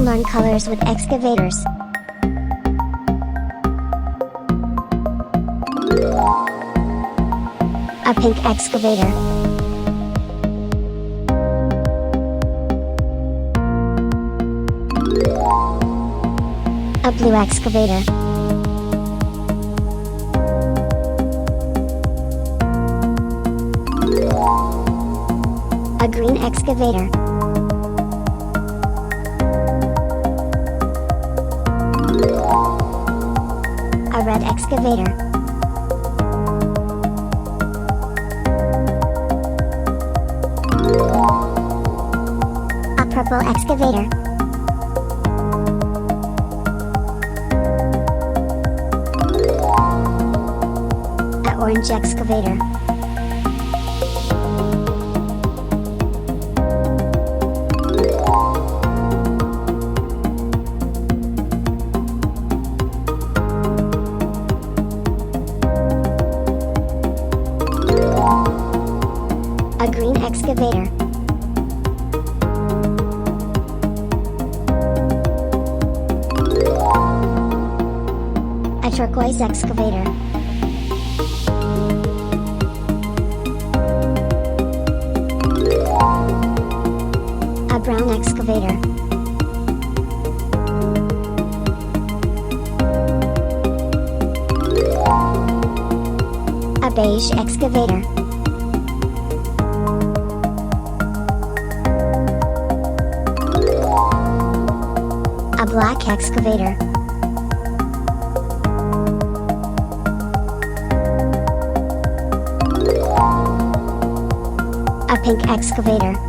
learn colors with excavators. A pink excavator. A blue excavator. A green excavator. A red excavator. A purple excavator. A orange excavator. A green excavator. A turquoise excavator. A brown excavator. A beige excavator. A black excavator. A pink excavator.